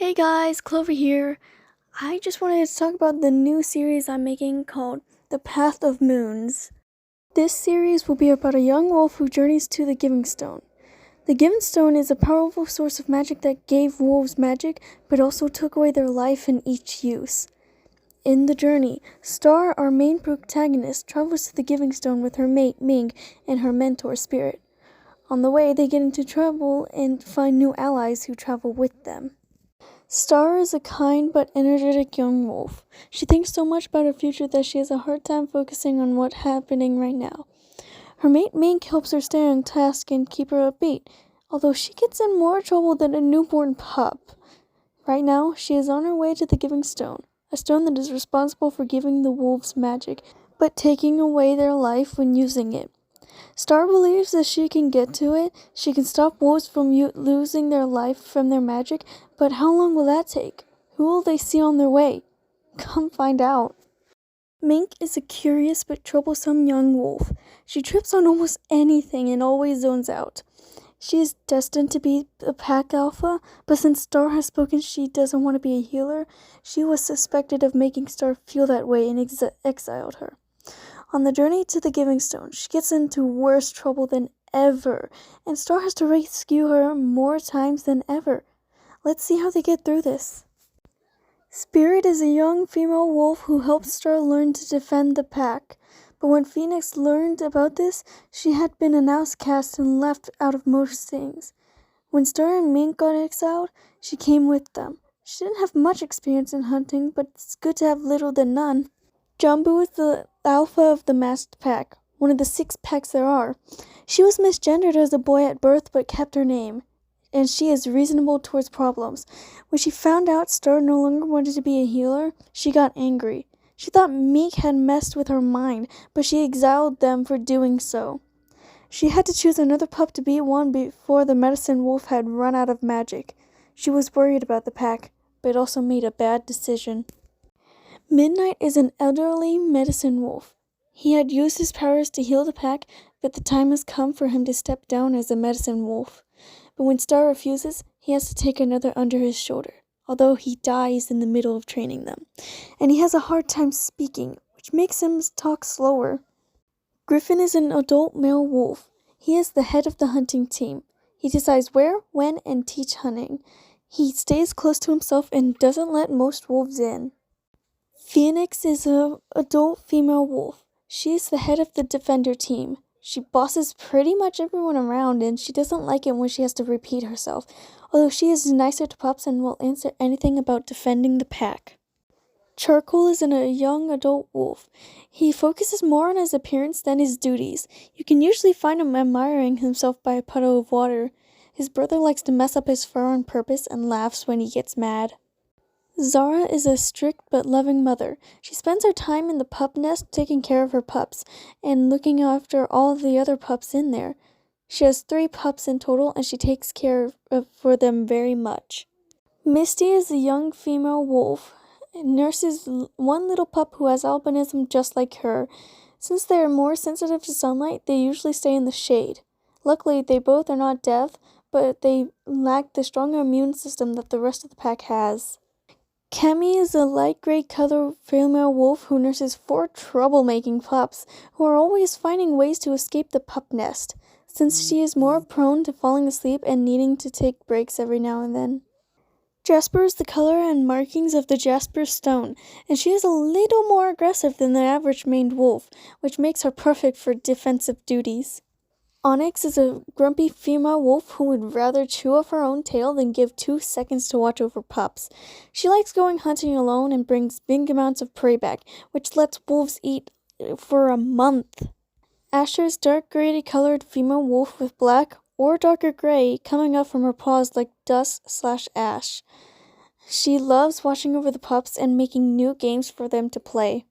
Hey guys, Clover here. I just wanted to talk about the new series I'm making called The Path of Moons. This series will be about a young wolf who journeys to the Giving Stone. The Giving Stone is a powerful source of magic that gave wolves magic, but also took away their life in each use. In the journey, Star, our main protagonist, travels to the Giving Stone with her mate Ming and her mentor Spirit. On the way, they get into trouble and find new allies who travel with them. Star is a kind but energetic young wolf. She thinks so much about her future that she has a hard time focusing on what's happening right now. Her mate Mink helps her stay on task and keep her upbeat, although she gets in more trouble than a newborn pup. Right now, she is on her way to the Giving Stone, a stone that is responsible for giving the wolves magic, but taking away their life when using it. Star believes that she can get to it. She can stop wolves from losing their life from their magic, but how long will that take? Who will they see on their way? Come find out. Mink is a curious but troublesome young wolf. She trips on almost anything and always zones out. She is destined to be a pack alpha, but since Star has spoken she doesn't want to be a healer, she was suspected of making Star feel that way and exiled her. On the journey to the Giving Stone, she gets into worse trouble than ever, and Star has to rescue her more times than ever. Let's see how they get through this. Spirit is a young female wolf who helps Star learn to defend the pack, but when Phoenix learned about this, she had been an outcast and left out of most things. When Star and Mink got exiled, she came with them. She didn't have much experience in hunting, but it's good to have little than none. Jumbo is the alpha of the masked pack, one of the 6 packs there are. She was misgendered as a boy at birth but kept her name, and she is reasonable towards problems. When she found out Star no longer wanted to be a healer, she got angry. She thought Meek had messed with her mind, but she exiled them for doing so. She had to choose another pup to be one before the medicine wolf had run out of magic. She was worried about the pack, but also made a bad decision. Midnight is an elderly medicine wolf. He had used his powers to heal the pack, but the time has come for him to step down as a medicine wolf. But when Star refuses, he has to take another under his shoulder, although he dies in the middle of training them. And he has a hard time speaking, which makes him talk slower. Griffin is an adult male wolf. He is the head of the hunting team. He decides where, when, and teach hunting. He stays close to himself and doesn't let most wolves in. Phoenix is an adult female wolf. She is the head of the defender team. She bosses pretty much everyone around, and she doesn't like it when she has to repeat herself, although she is nicer to pups and will answer anything about defending the pack. Charcoal is a young adult wolf. He focuses more on his appearance than his duties. You can usually find him admiring himself by a puddle of water. His brother likes to mess up his fur on purpose and laughs when he gets mad. Zara is a strict but loving mother. She spends her time in the pup nest taking care of her pups and looking after all the other pups in there. She has 3 pups in total and she takes care for them very much. Misty is a young female wolf and nurses one little pup who has albinism just like her. Since they are more sensitive to sunlight, they usually stay in the shade. Luckily, they both are not deaf, but they lack the strong immune system that the rest of the pack has. Kemi is a light gray color female wolf who nurses 4 troublemaking pups who are always finding ways to escape the pup nest, since she is more prone to falling asleep and needing to take breaks every now and then. Jasper is the color and markings of the Jasper stone, and she is a little more aggressive than the average maned wolf, which makes her perfect for defensive duties. Onyx is a grumpy female wolf who would rather chew off her own tail than give 2 seconds to watch over pups. She likes going hunting alone and brings big amounts of prey back, which lets wolves eat for a month. Asher is dark gray-colored female wolf with black or darker gray coming up from her paws like dust/ash. She loves watching over the pups and making new games for them to play.